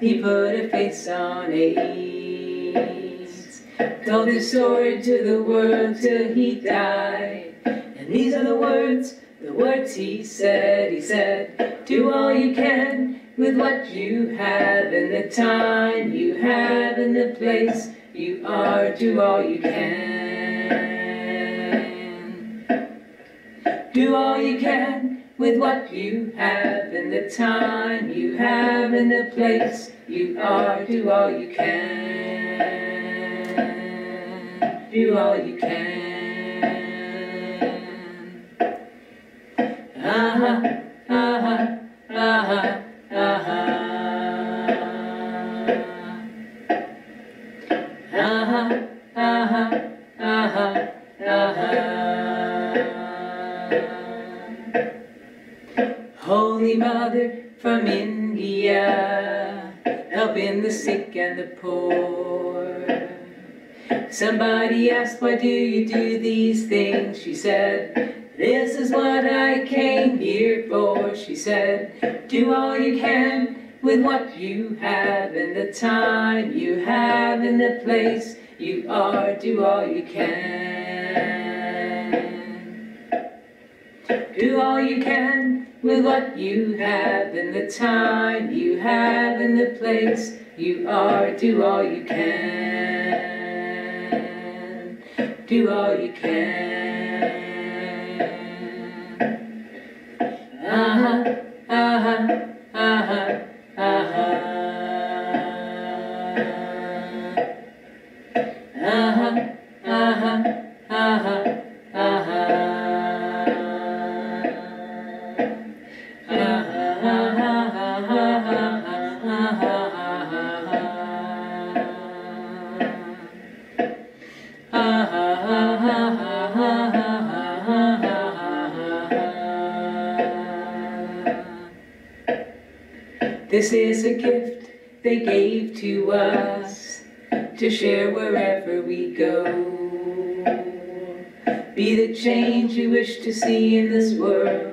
he put a face on AIDS. Told his story to the world till he died. And these are the words he said. He said, do all you can with what you have, and the time you have, and the place you are. Do all you can. Do all you can with what you have, and the time you have, and the place you are. Do all you can. Do all you can. Holy Mother from India, helping the sick and the poor. Somebody asked, why do you do these things? She said, this is what I came here for. She said, do all you can with what you have, and the time you have, and the place you are. Do all you can. Do all you can with what you have, and the time you have, and the place you are. Do all you can. Do all you can. This is a gift they gave to us to share wherever we go. Be the change you wish to see in this world.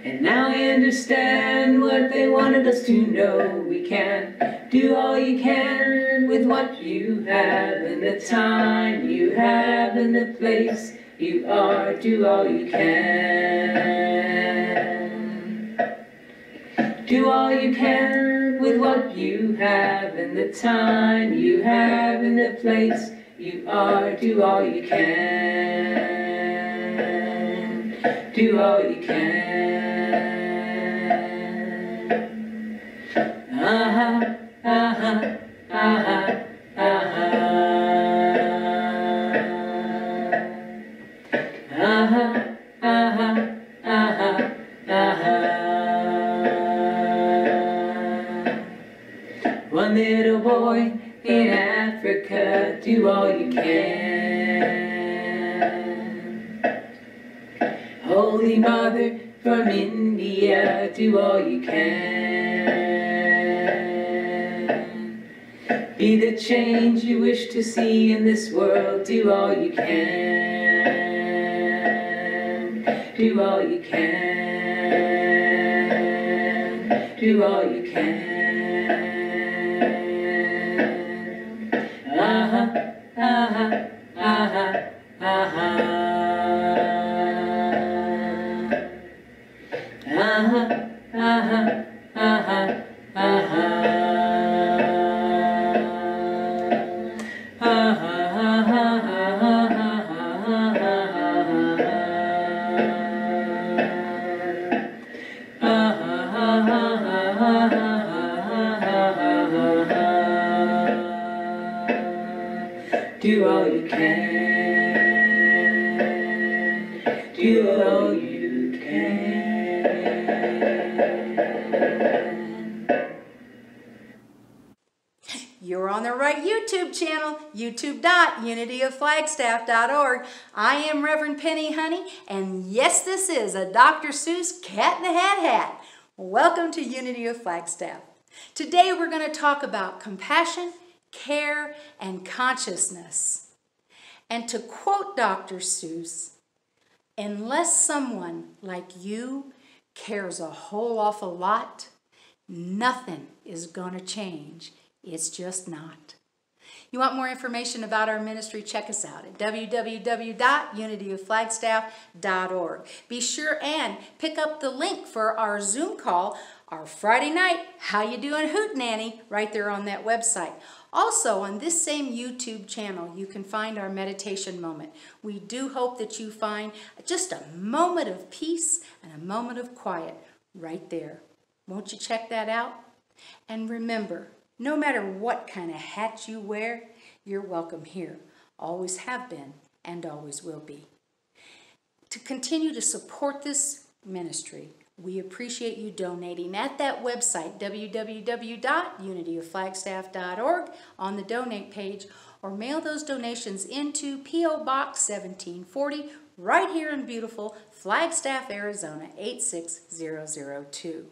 And now I understand what they wanted us to know. We can do all you can with what you have, and the time you have, and the place you are. Do all you can. Do all you can with what you have, and the time you have, and the place you are. Do all you can. Do all you can. One little boy in Africa, do all you can. Holy Mother from India, do all you can. Be the change you wish to see in this world. Do all you can. Do all you can. Do all you can. Do all you can. Do all you can. You're on the right YouTube channel, youtube.unityofflagstaff.org. I am Reverend Penny Honey, and yes, this is a Dr. Seuss Cat in the Hat. Welcome to Unity of Flagstaff. Today we're going to talk about compassion, care, and consciousness. And to quote Dr. Seuss, unless someone like you cares a whole awful lot, Nothing is going to change. It's just not. You want more information about our ministry? Check us out at www.unityofflagstaff.org. Be sure and pick up the link for our Zoom call, our Friday night, How You Doing Hootenanny, right there on that website. Also, on this same YouTube channel, you can find our meditation moment. We do hope that you find just a moment of peace and a moment of quiet right there. Won't you check that out? And remember, no matter what kind of hat you wear, you're welcome here. Always have been and always will be. To continue to support this ministry, we appreciate you donating at that website, www.unityofflagstaff.org, on the donate page, or mail those donations into P.O. Box 1740, right here in beautiful Flagstaff, Arizona, 86002.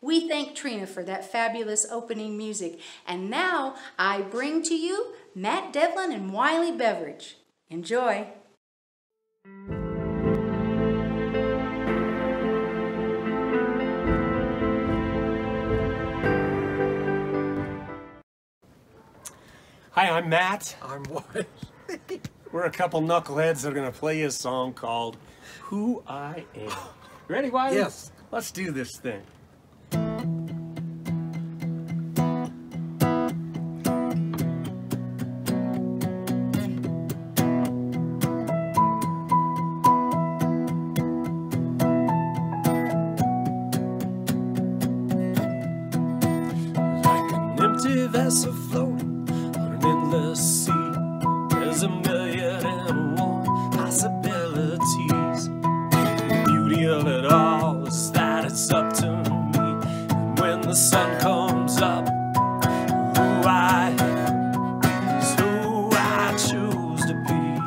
We thank Trina for that fabulous opening music. And now I bring to you Matt Devlin and Wiley Beveridge. Enjoy. Hi, I'm Matt. I'm what? We're a couple knuckleheads that are going to play you a song called Who I Am. Ready, Wiley? Yes. Let's do this thing. Like an empty vessel floating on an endless sea, there's a million and one possibilities. The beauty of it all is that it's up to me. And when the sun comes up, who I am is who I choose to be.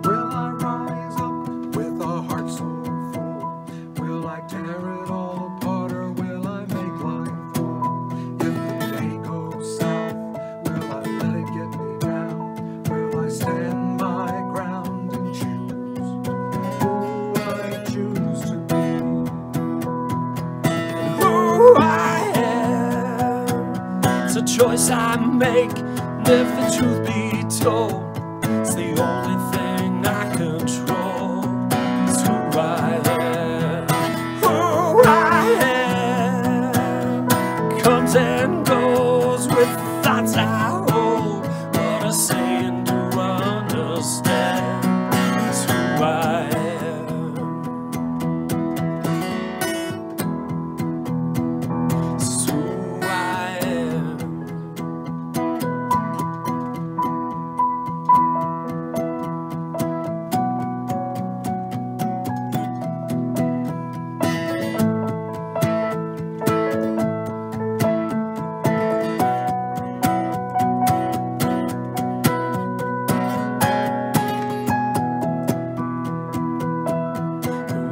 Will I rise up with a heart so full? Will I tear it all apart, or will I make life full? If the day goes south, will I let it get me down? Will I stand my ground and choose who I choose to be? Who I am, it's a choice I make. And if the truth be told, it's the only thing I control. It's who I am. Who I am comes and goes with thoughts I hold. What I say and do understand. It's who I am. It's who I am.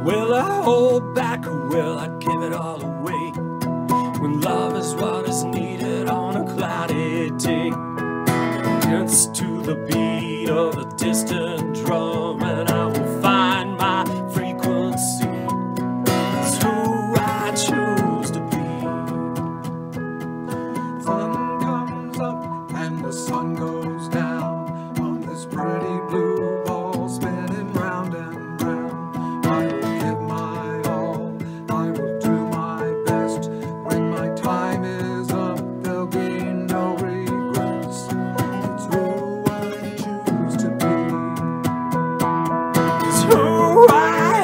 Will I hold back, or will I give it all away? When love is what is needed on a cloudy day, dance to the beat of a distant drum, and I will find my frequency. It's who I choose to be. Sun comes up and the sun goes down on this pretty blue ball spinning round and round. I will give my all, I will do my best. When my time is up, there'll be no regrets. It's who I choose to be. It's who I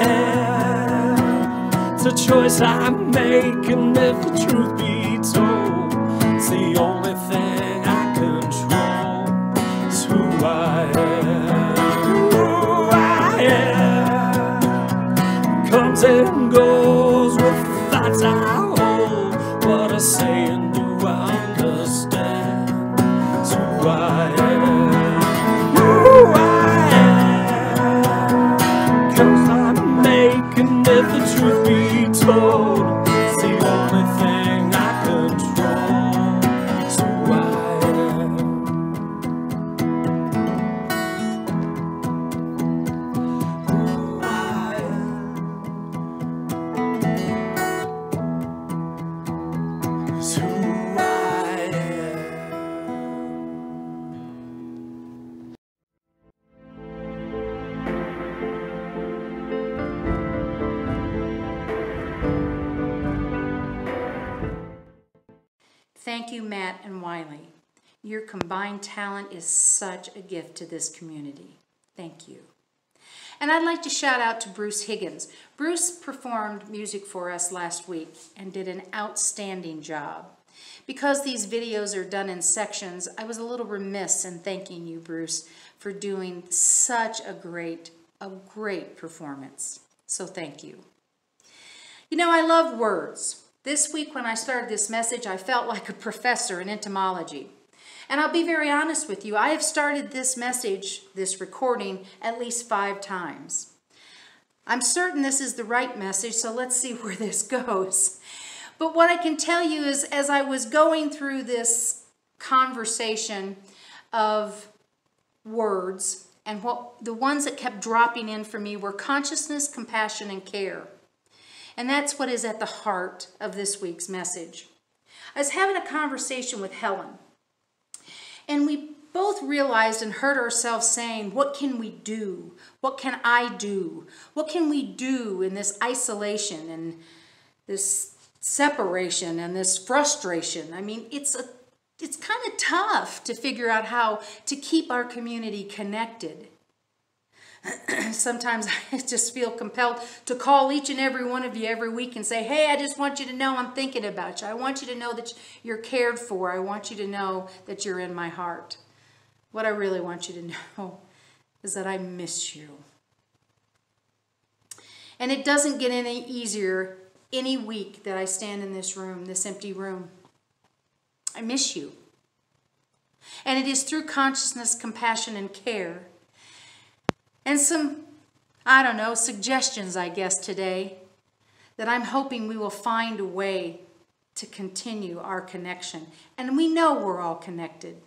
am. It's a choice I make, and if the truth be told, it's the only thing I control. It's who I am. Who I am comes and goes with thoughts I hold. What I say and do I understand. It's who I am. Who I am comes I make, and if the truth be told, it's the only thing I control. It's who I am. Who I am. Thank you, Matt and Wiley. Your combined talent is such a gift to this community. Thank you. And I'd like to shout out to Bruce Higgins. Bruce performed music for us last week and did an outstanding job. Because these videos are done in sections, I was a little remiss in thanking you, Bruce, for doing such a great performance. So thank you. You know, I love words. This week when I started this message, I felt like a professor in entomology. And I'll be very honest with you, I have started this message, this recording, at least 5 times. I'm certain this is the right message, so let's see where this goes. But what I can tell you is, as I was going through this conversation of words, and the ones that kept dropping in for me were consciousness, compassion, and care. And that's what is at the heart of this week's message. I was having a conversation with Helen, and we both realized and heard ourselves saying, what can we do? What can I do? What can we do in this isolation and this separation and this frustration? I mean, it's kind of tough to figure out how to keep our community connected. Sometimes I just feel compelled to call each and every one of you every week and say, hey, I just want you to know I'm thinking about you. I want you to know that you're cared for. I want you to know that you're in my heart. What I really want you to know is that I miss you. And it doesn't get any easier any week that I stand in this room, this empty room. I miss you. And it is through consciousness, compassion, and care, and some, I don't know, suggestions, I guess, today, that I'm hoping we will find a way to continue our connection. And we know we're all connected.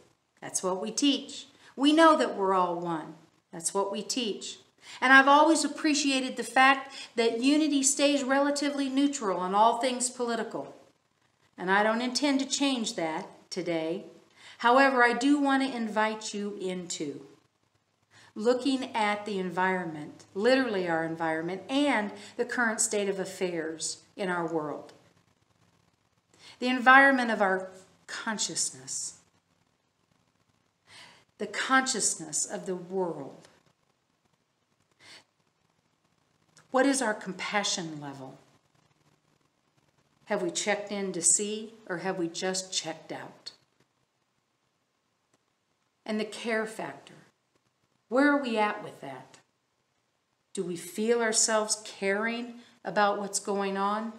That's what we teach. We know that we're all one. That's what we teach. And I've always appreciated the fact that unity stays relatively neutral on all things political. And I don't intend to change that today. However, I do want to invite you into looking at the environment, literally our environment, and the current state of affairs in our world. The environment of our consciousness. The consciousness of the world. What is our compassion level? Have we checked in to see, or have we just checked out? And the care factor. Where are we at with that? Do we feel ourselves caring about what's going on?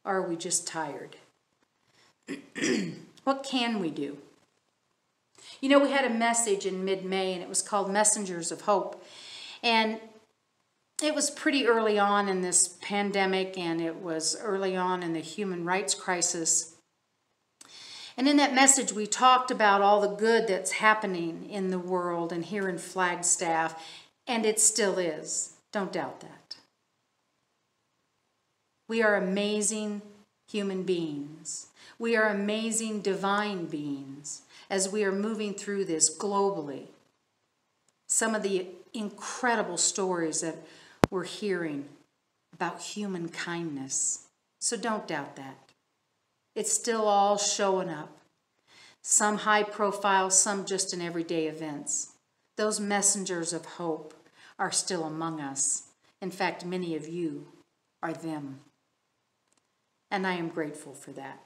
Or are we just tired? What can we do? You know, we had a message in mid-May, and it was called Messengers of Hope. And it was pretty early on in this pandemic, and it was early on in the human rights crisis. And in that message, we talked about all the good that's happening in the world and here in Flagstaff, and it still is. Don't doubt that. We are amazing human beings. We are amazing divine beings as we are moving through this globally. Some of the incredible stories that we're hearing about human kindness. So don't doubt that. It's still all showing up. Some high profile, some just in everyday events. Those messengers of hope are still among us. In fact, many of you are them. And I am grateful for that.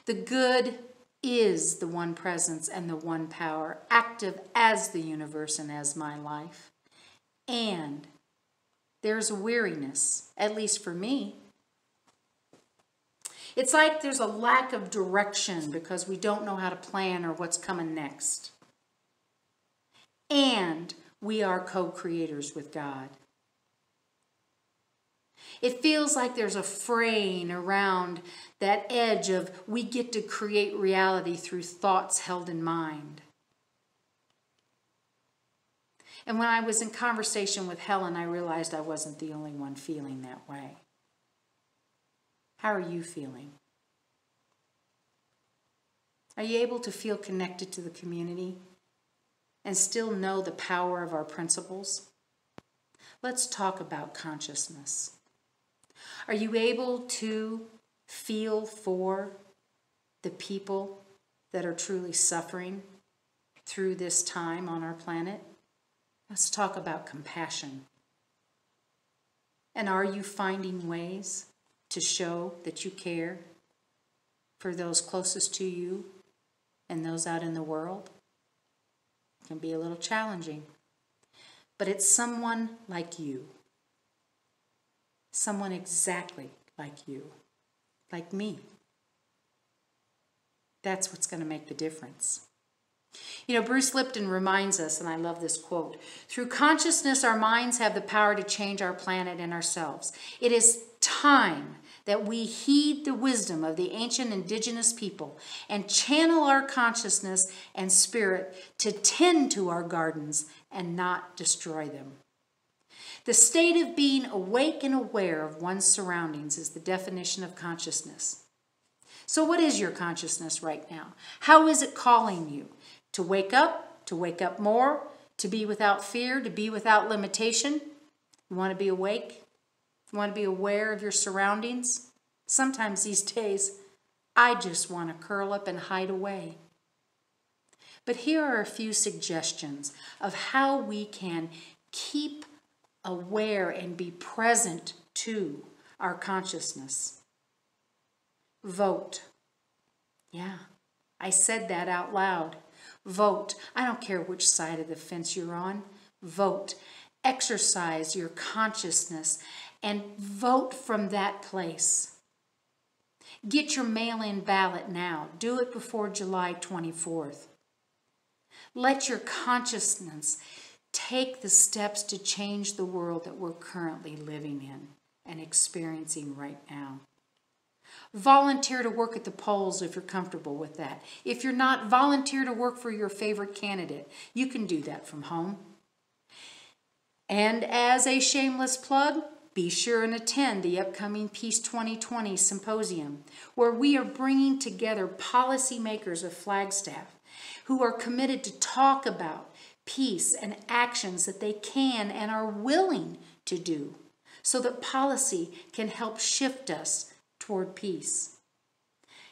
The good is the one presence and the one power, active as the universe and as my life. And there's a weariness, at least for me. It's like there's a lack of direction because we don't know how to plan or what's coming next. And we are co-creators with God. It feels like there's a fraying around that edge of we get to create reality through thoughts held in mind. And when I was in conversation with Helen, I realized I wasn't the only one feeling that way. How are you feeling? Are you able to feel connected to the community and still know the power of our principles? Let's talk about consciousness. Are you able to feel for the people that are truly suffering through this time on our planet? Let's talk about compassion. And are you finding ways to show that you care for those closest to you and those out in the world? It can be a little challenging. But it's someone like you. Someone exactly like you. Like me. That's what's going to make the difference. You know, Bruce Lipton reminds us, and I love this quote, through consciousness, our minds have the power to change our planet and ourselves. It is time that we heed the wisdom of the ancient indigenous people and channel our consciousness and spirit to tend to our gardens and not destroy them. The state of being awake and aware of one's surroundings is the definition of consciousness. So what is your consciousness right now? How is it calling you? To wake up more, to be without fear, to be without limitation? You want to be awake? You want to be aware of your surroundings? Sometimes these days, I just want to curl up and hide away. But here are a few suggestions of how we can keep aware and be present to our consciousness. Vote. Yeah, I said that out loud. Vote. I don't care which side of the fence you're on. Vote. Exercise your consciousness and vote from that place. Get your mail-in ballot now. Do it before July 24th. Let your consciousness take the steps to change the world that we're currently living in and experiencing right now. Volunteer to work at the polls if you're comfortable with that. If you're not, volunteer to work for your favorite candidate. You can do that from home. And as a shameless plug, be sure and attend the upcoming Peace 2020 Symposium, where we are bringing together policymakers of Flagstaff who are committed to talk about peace and actions that they can and are willing to do so that policy can help shift us toward peace.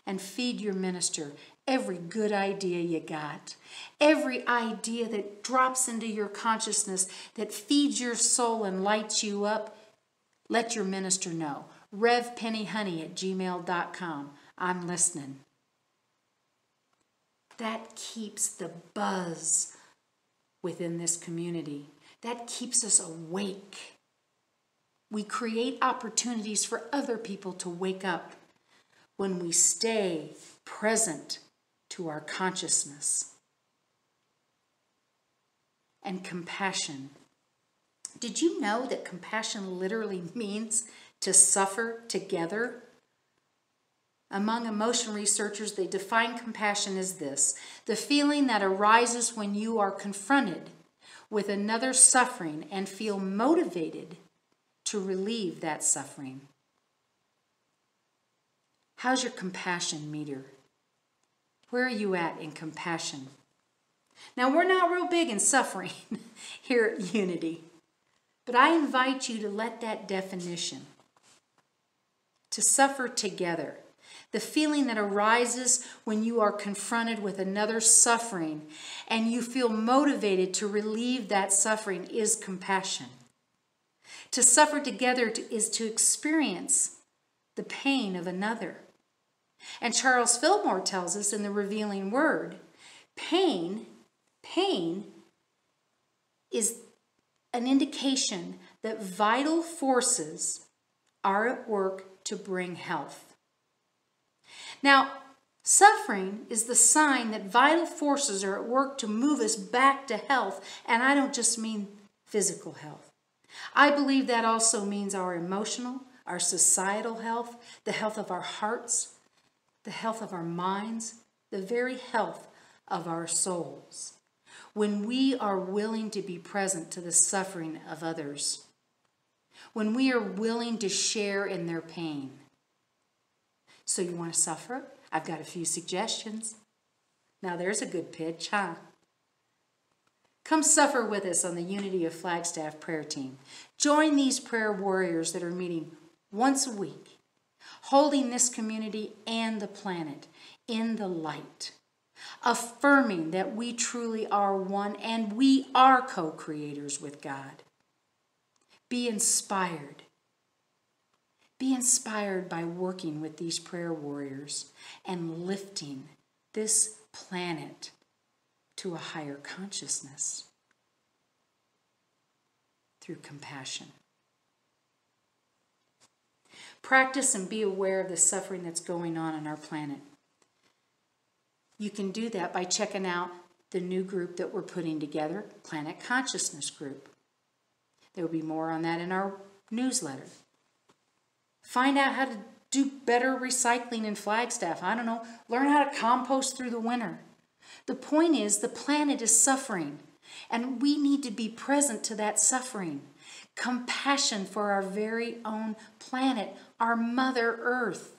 And feed your minister every good idea you got. Every idea that drops into your consciousness, that feeds your soul and lights you up. Let your minister know. revpennyhoney@gmail.com. I'm listening. That keeps the buzz within this community. That keeps us awake. We create opportunities for other people to wake up when we stay present to our consciousness. And compassion. Did you know that compassion literally means to suffer together? Among emotion researchers, they define compassion as this: the feeling that arises when you are confronted with another suffering and feel motivated to relieve that suffering. How's your compassion meter? Where are you at in compassion? Now, we're not real big in suffering here at Unity, but I invite you to let that definition, to suffer together, the feeling that arises when you are confronted with another suffering and you feel motivated to relieve that suffering, is compassion. To suffer together is to experience the pain of another. And Charles Fillmore tells us in The Revealing Word, pain is an indication that vital forces are at work to bring health. Now, suffering is the sign that vital forces are at work to move us back to health, and I don't just mean physical health. I believe that also means our emotional, our societal health, the health of our hearts, the health of our minds, the very health of our souls. When we are willing to be present to the suffering of others, when we are willing to share in their pain. So you want to suffer? I've got a few suggestions. Now there's a good pitch, huh? Come suffer with us on the Unity of Flagstaff prayer team. Join these prayer warriors that are meeting once a week holding this community and the planet in the light, affirming that we truly are one and we are co-creators with God. Be inspired. Be inspired by working with these prayer warriors and lifting this planet to a higher consciousness through compassion. Practice and be aware of the suffering that's going on our planet. You can do that by checking out the new group that we're putting together, Planet Consciousness Group. There will be more on that in our newsletter. Find out how to do better recycling in Flagstaff. I don't know, learn how to compost through the winter. The point is, the planet is suffering, and we need to be present to that suffering. Compassion for our very own planet, our Mother Earth.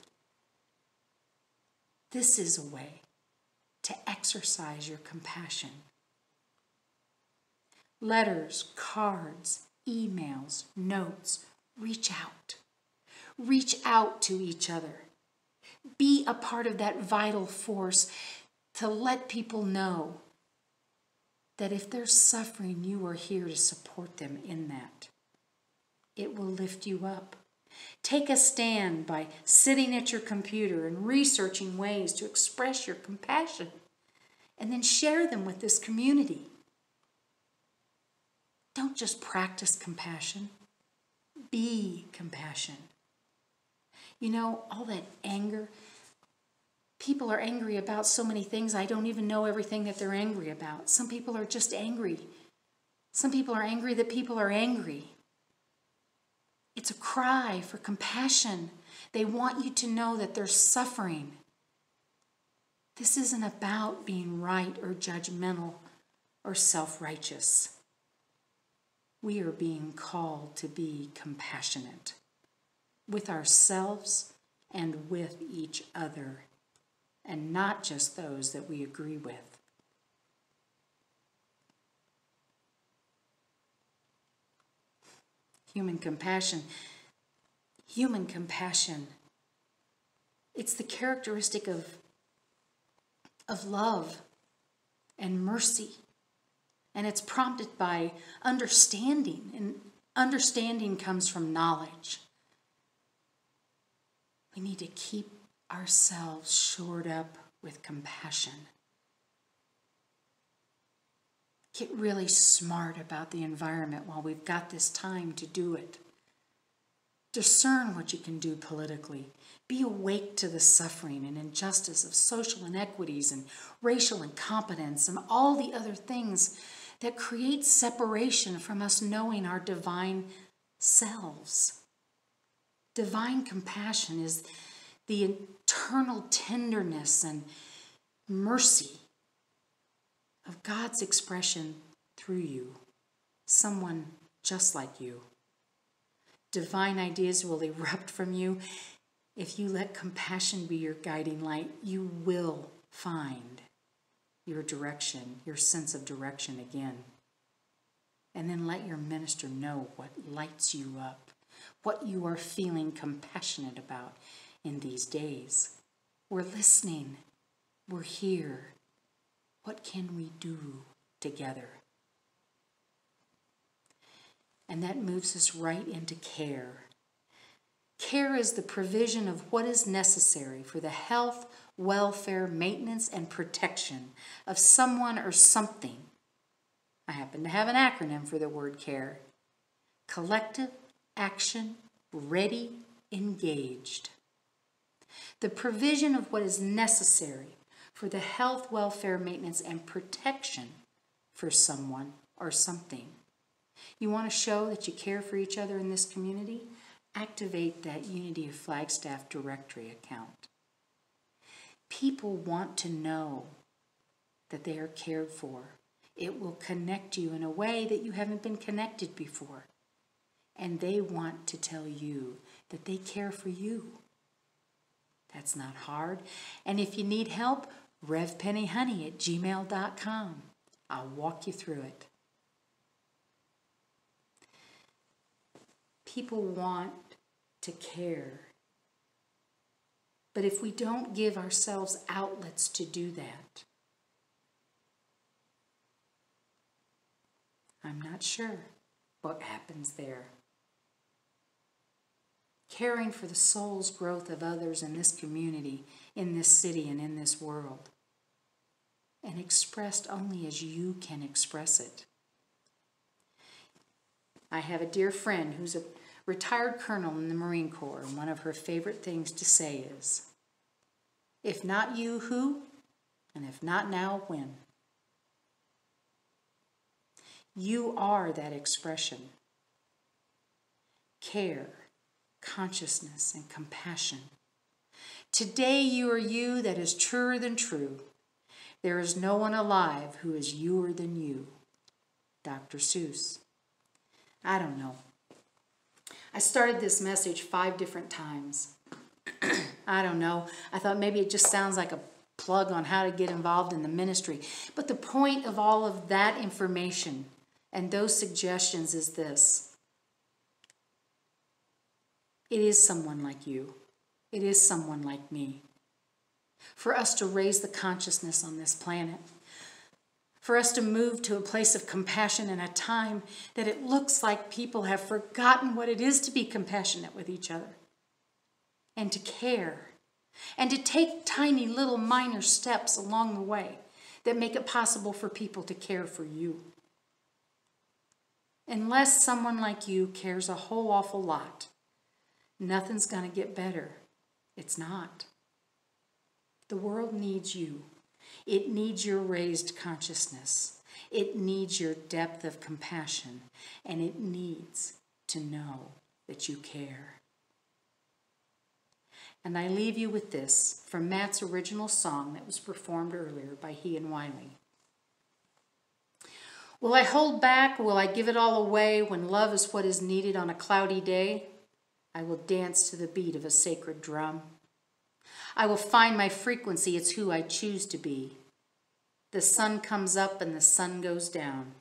This is a way to exercise your compassion. Letters, cards, emails, notes, reach out. Reach out to each other. Be a part of that vital force to let people know that if they're suffering, you are here to support them in that. It will lift you up. Take a stand by sitting at your computer and researching ways to express your compassion, and then share them with this community. Don't just practice compassion. Be compassion. You know, all that anger, people are angry about so many things. I don't even know everything that they're angry about. Some people are just angry. Some people are angry that people are angry. It's a cry for compassion. They want you to know that they're suffering. This isn't about being right or judgmental or self-righteous. We are being called to be compassionate with ourselves and with each other, and not just those that we agree with. Human compassion, it's the characteristic of love and mercy. And it's prompted by understanding, and understanding comes from knowledge. We need to keep ourselves shored up with compassion. Get really smart about the environment while we've got this time to do it. Discern what you can do politically. Be awake to the suffering and injustice of social inequities and racial incompetence and all the other things that create separation from us knowing our divine selves. Divine compassion is the eternal tenderness and mercy of God's expression through you, someone just like you. Divine ideas will erupt from you. If you let compassion be your guiding light, you will find your direction, your sense of direction again. And then let your minister know what lights you up, what you are feeling compassionate about in these days. We're listening. We're here. What can we do together? And that moves us right into care. Care is the provision of what is necessary for the health, welfare, maintenance, and protection of someone or something. I happen to have an acronym for the word care. Collective, action, ready, engaged. The provision of what is necessary for the health, welfare, maintenance, and protection for someone or something. You want to show that you care for each other in this community? Activate that Unity of Flagstaff directory account. People want to know that they are cared for. It will connect you in a way that you haven't been connected before. And they want to tell you that they care for you. That's not hard. And if you need help, revpennyhoney@gmail.com. I'll walk you through it. People want to care But if we don't give ourselves outlets to do that, I'm not sure what happens there. Caring for the soul's growth of others in this community, in this city, and in this world, and expressed only as you can express it. I have a dear friend who's a retired colonel in the Marine Corps, and one of her favorite things to say is, "If not you, who? And if not now, when?" You are that expression. Care, consciousness, and compassion. Today you are you that is truer than true. There is no one alive who is youer than you. Dr. Seuss. I don't know. I started this message 5 different times. I don't know. I thought maybe it just sounds like a plug on how to get involved in the ministry. But the point of all of that information and those suggestions is this. It is someone like you. It is someone like me. For us to raise the consciousness on this planet. For us to move to a place of compassion in a time that it looks like people have forgotten what it is to be compassionate with each other. And to care. And to take tiny little minor steps along the way that make it possible for people to care for you. Unless someone like you cares a whole awful lot, nothing's going to get better. It's not. The world needs you. It needs your raised consciousness. It needs your depth of compassion. And it needs to know that you care. And I leave you with this from Matt's original song that was performed earlier by he and Wiley. Will I hold back? Will I give it all away when love is what is needed on a cloudy day? I will dance to the beat of a sacred drum. I will find my frequency, it's who I choose to be. The sun comes up and the sun goes down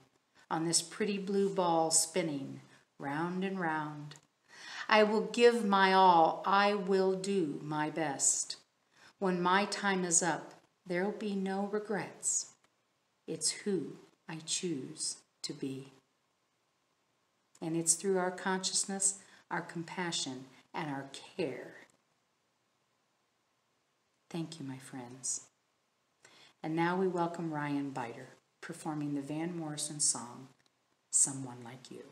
on this pretty blue ball spinning round and round. I will give my all, I will do my best. When my time is up, there'll be no regrets. It's who I choose to be. And it's through our consciousness, our compassion, and our care. Thank you, my friends. And now we welcome Ryan Biter, performing the Van Morrison song, Someone Like You.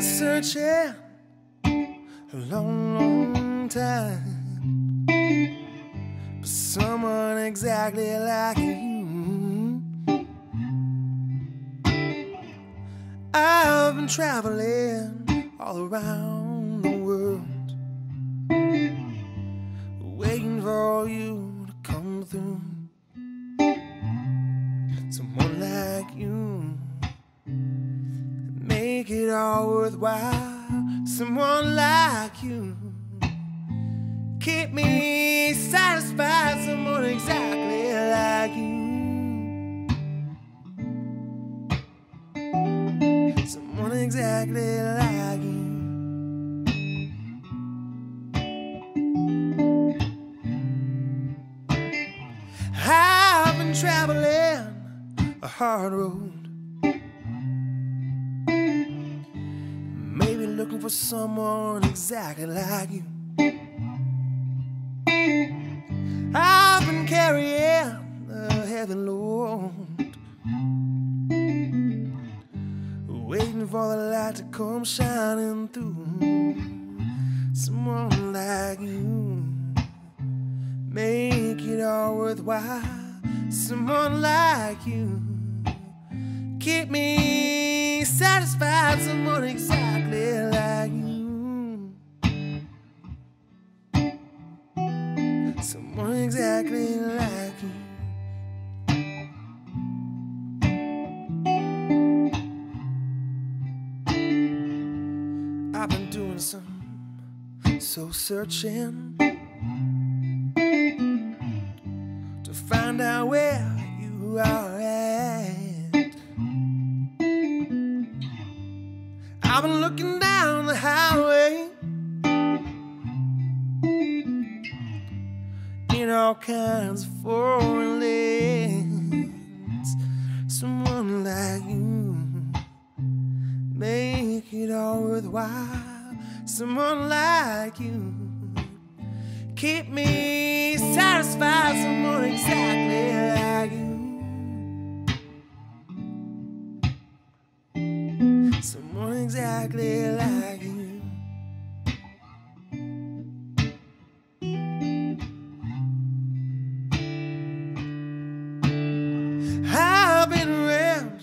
Searching a long, long time for someone exactly like you. I've been traveling all around the world, waiting for you to come through. Someone like you, make it all worthwhile. Someone like you, keep me satisfied. Someone exactly like you. Someone exactly like you. I've been traveling a hard road, looking for someone exactly like you. I've been carrying a heavy load, waiting for the light to come shining through. Someone like you, make it all worthwhile. Someone like you, keep me satisfied. Someone exactly like you. someone exactly like you. I've been doing some soul searching to find out where you are at. I've been looking down the highway in all kinds of foreign lands. Someone like you make it all worthwhile. Someone like you keep me satisfied. Someone exactly like you. Someone exactly like you. I've been around,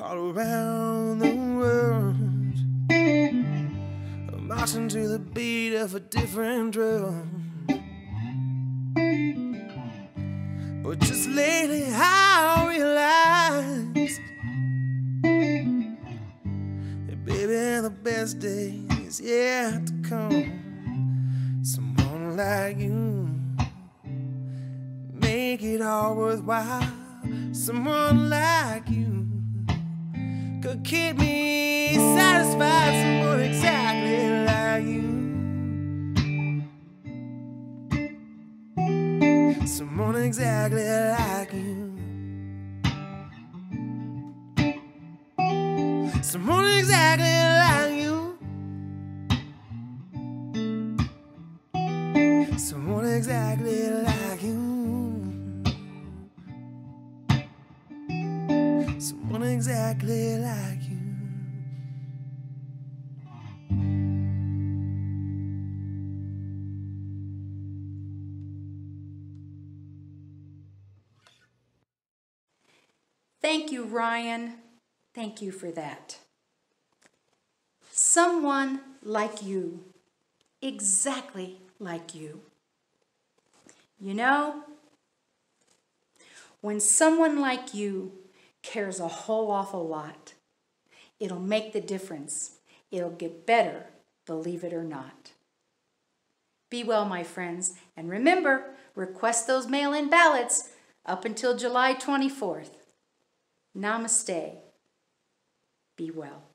all around the world, marching to the beat of a different drum. But just lately I realized that baby, the best days yet to come. Someone like you make it all worthwhile. Someone like you could keep me satisfied. Someone exactly like you. Someone exactly like you. Someone exactly like you. Someone exactly like you. Someone exactly like you. Thank you, Ryan. Thank you for that. Someone like you, exactly like you. You know, when someone like you cares a whole awful lot, it'll make the difference. It'll get better, believe it or not. Be well, my friends, and remember, request those mail-in ballots up until July 24th. Namaste. Be well.